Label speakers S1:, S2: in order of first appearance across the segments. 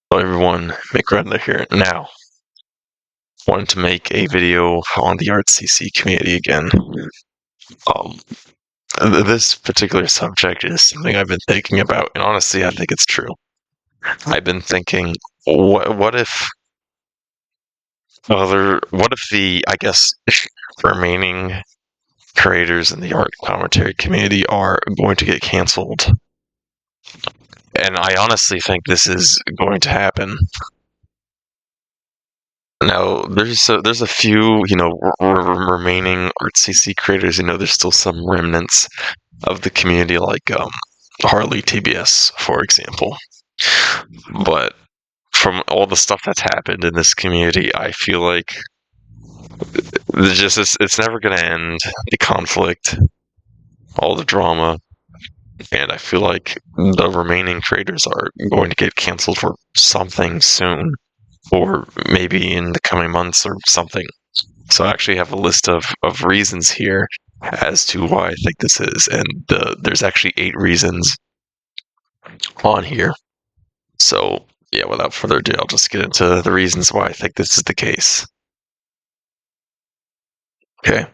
S1: Hello everyone, McRedner here. Now, wanted to make a video on the artcc community again. Um, this particular subject is something I've been thinking about, and honestly, I think it's true. I've been thinking, what if the, I guess, remaining creators in the art commentary community are going to get canceled? And I honestly think this is going to happen. Now, there's a few, remaining artcc creators. There's still some remnants of the community, like Harley TBS, for example. But from all the stuff that's happened in this community, I feel like it's never going to end. The conflict, all the drama, and I feel like the remaining creators are going to get canceled for something soon, or maybe in the coming months or something. So I actually have a list of reasons here as to why I think this is, and there's actually 8 reasons on here. So yeah, without further ado, I'll just get into the reasons why I think this is the case. Okay,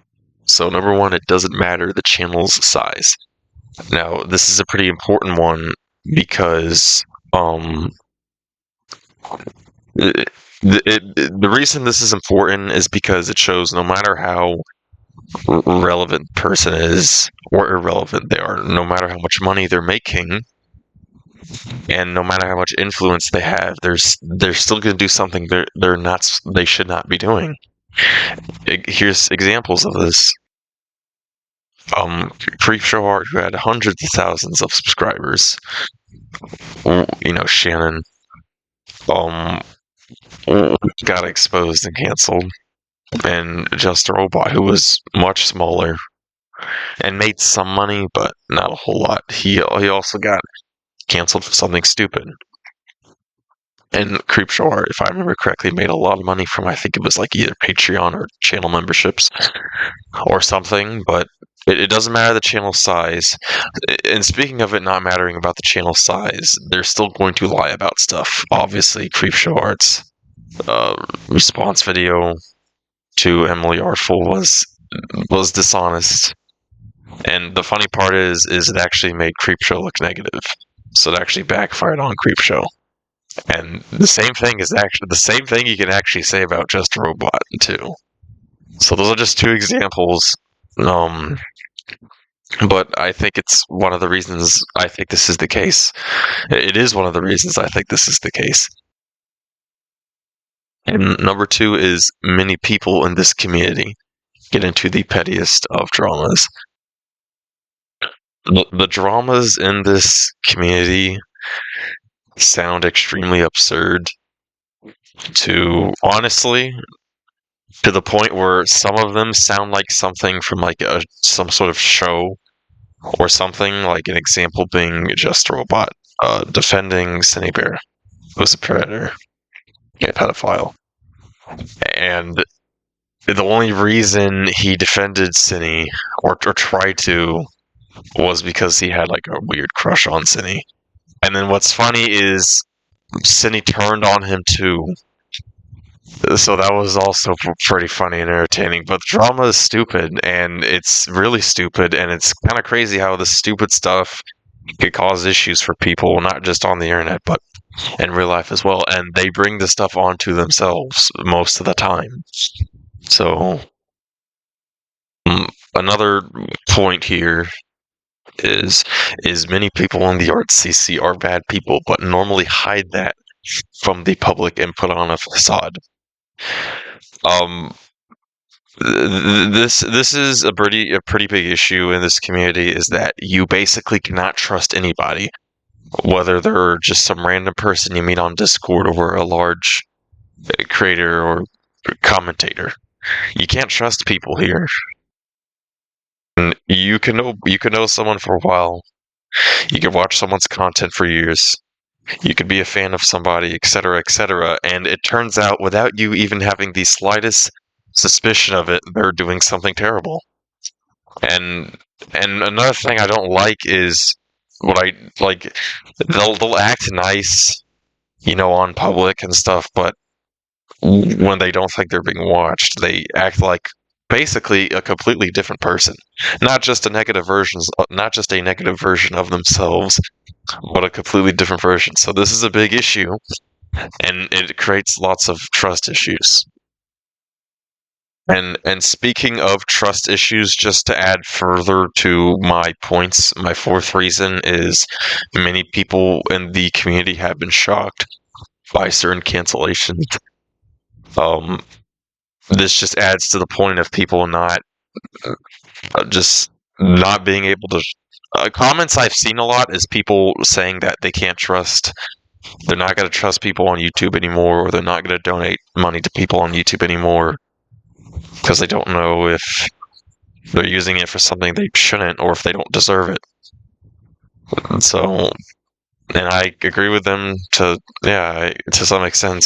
S1: so number 1, it doesn't matter the channel's size. Now, this is a pretty important one because the reason this is important is because it shows no matter how relevant the person is or irrelevant they are, no matter how much money they're making, and no matter how much influence they have, they're still going to do something they should not be doing. Here's examples of this. Creepshowart, who had hundreds of thousands of subscribers, Shannon, got exposed and canceled, and justarobot, who was much smaller and made some money, but not a whole lot. He also got canceled for something stupid. And creepshowart, if I remember correctly, made a lot of money from, I think it was like either Patreon or channel memberships or something, but it doesn't matter the channel size. And speaking of it not mattering about the channel size, they're still going to lie about stuff. Obviously, creepshowart's response video to Emily Artful was dishonest. And the funny part is it actually made Creepshow look negative. So it actually backfired on Creepshow. And the same thing you can actually say about justarobot too. So those are just 2 examples. But I think it's one of the reasons I think this is the case. It is one of the reasons I think this is the case. And number 2 is many people in this community get into the pettiest of dramas. The dramas in this community sound extremely absurd to the point where some of them sound like something from like some sort of show or something, like an example being justarobot defending Cindy Bear, who's a predator, a pedophile. And the only reason he defended Cindy, or tried to, was because he had like a weird crush on Cindy. And then what's funny is Cindy turned on him too. So that was also pretty funny and entertaining. But the drama is stupid, and it's really stupid, and it's kind of crazy how this stupid stuff could cause issues for people, not just on the internet, but in real life as well. And they bring the stuff onto themselves most of the time. So another point here is many people in the artcc are bad people, but normally hide that from the public and put on a facade. This is a pretty big issue in this community, is that you basically cannot trust anybody, whether they're just some random person you meet on Discord or a large creator or commentator. You can't trust people here. And you can know someone for a while. You can watch someone's content for years. You could be a fan of somebody, etc., etc., and it turns out, without you even having the slightest suspicion of it, they're doing something terrible. And another thing I don't like is they'll act nice on public and stuff, but when they don't think they're being watched, they act like basically a completely different person. Not just a negative version of themselves, but a completely different version. So this is a big issue, and it creates lots of trust issues. And speaking of trust issues, just to add further to my points, my fourth reason is many people in the community have been shocked by certain cancellations. This just adds to the point of people not being able to. Comments I've seen a lot is people saying that they can't trust. They're not going to trust people on YouTube anymore, or they're not going to donate money to people on YouTube anymore because they don't know if they're using it for something they shouldn't, or if they don't deserve it. So, and I agree with them to some extent.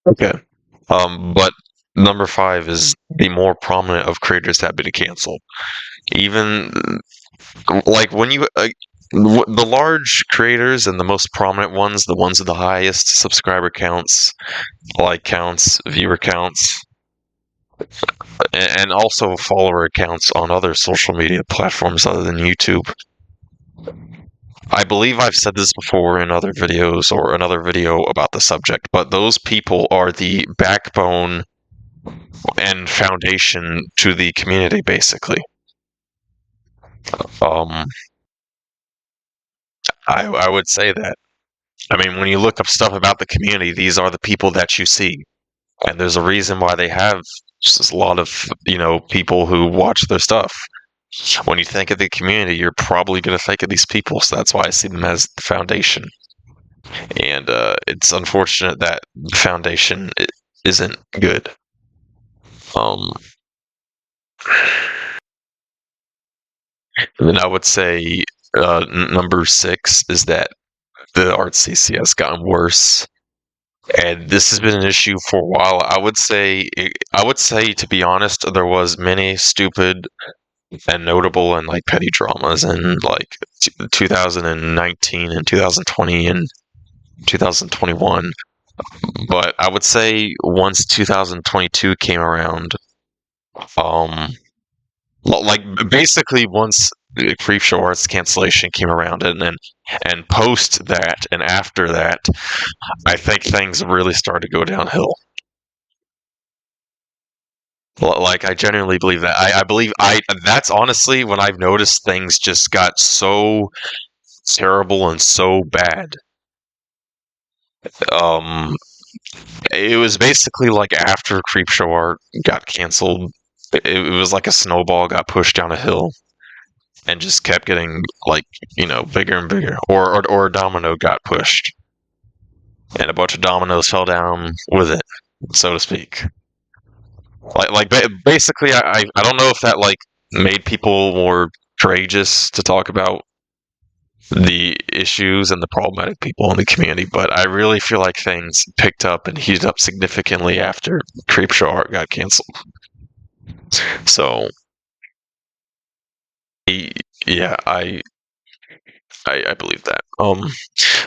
S1: Okay. But number 5 is the more prominent of creators have been canceled. Even like when you the large creators and the most prominent ones, the ones with the highest subscriber counts, like counts, viewer counts, and also follower accounts on other social media platforms other than YouTube. I believe I've said this before in other videos or another video about the subject, but those people are the backbone and foundation to the community, basically. I would say that. I mean, when you look up stuff about the community, these are the people that you see. And there's a reason why they have just a lot of, people who watch their stuff. When you think of the community, you're probably going to think of these people. So that's why I see them as the foundation. And it's unfortunate that the foundation isn't good. Then I would say number 6 is that the artcc has gotten worse. And this has been an issue for a while. I would say, to be honest, there was many stupid and notable and like petty dramas in like 2019 and 2020 and 2021. But I would say once 2022 came around, like basically once creepshowart's cancellation came around, and post that and after that, I think things really started to go downhill. Like, I genuinely believe that. I believe that's honestly when I've noticed things just got so terrible and so bad. It was basically like after creepshowart got canceled, it was like a snowball got pushed down a hill and just kept getting like, bigger and bigger, or a domino got pushed and a bunch of dominoes fell down with it, so to speak. Basically, I don't know if that like made people more courageous to talk about the issues and the problematic people in the community, but I really feel like things picked up and heated up significantly after creepshowart got canceled. So, yeah, I believe that.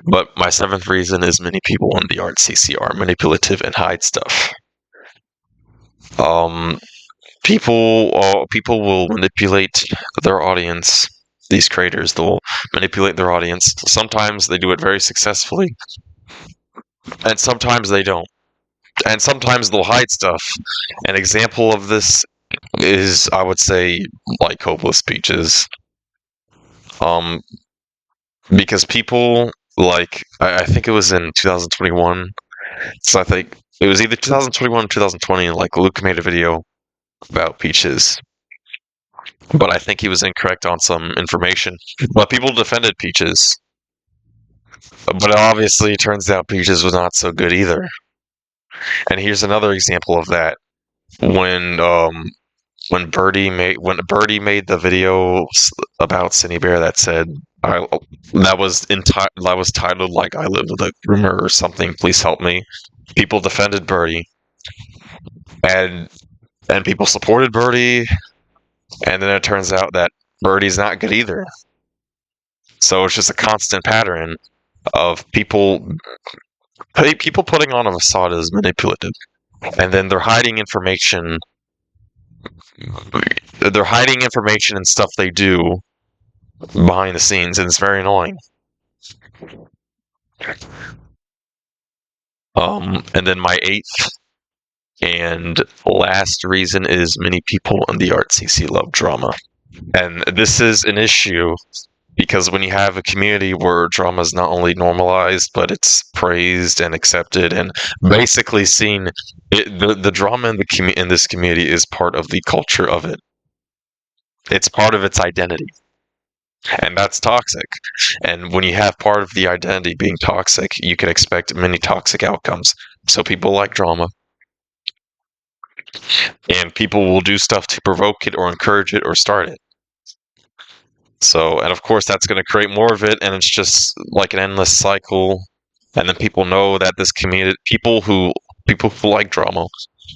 S1: But my 7th reason is many people in the artcc are manipulative and hide stuff. People will manipulate their audience. These creators, they'll manipulate their audience. Sometimes they do it very successfully, and sometimes they don't. And sometimes they'll hide stuff. An example of this is, I would say, like hopelesspeaches. Because people, like, I think it was in 2021, so I think it was either 2021 or 2020, like, Luke made a video about Peaches. But I think he was incorrect on some information. But people defended Peaches. But obviously, it turns out Peaches was not so good either. And here's another example of that. When Birdie made the video about Cindy Bear that said that was titled like "I live with a rumor" or something. Please help me. People defended Birdie, and people supported Birdie. And then it turns out that Birdie's not good either. So it's just a constant pattern of people putting on a facade as manipulative, and then they're hiding information. They're hiding information and stuff they do behind the scenes, and it's very annoying. And then my eighth and last reason is many people in the artcc love drama. And this is an issue because when you have a community where drama is not only normalized, but it's praised and accepted and basically seen, the drama in this community is part of the culture of it. It's part of its identity. And that's toxic. And when you have part of the identity being toxic, you can expect many toxic outcomes. So people like drama. And people will do stuff to provoke it or encourage it or start it. So, and of course, that's going to create more of it, and it's just like an endless cycle. And then people know that this community, people who like drama,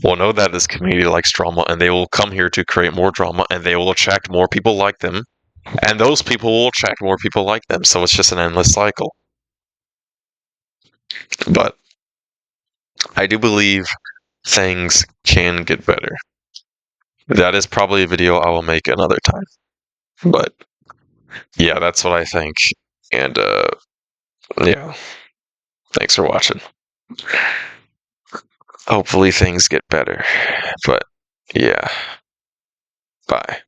S1: will know that this community likes drama, and they will come here to create more drama, and they will attract more people like them, and those people will attract more people like them. So it's just an endless cycle. But I do believe things can get better. That is probably a video I will make another time. But yeah, that's what I think. And yeah, thanks for watching. Hopefully things get better. But yeah, bye.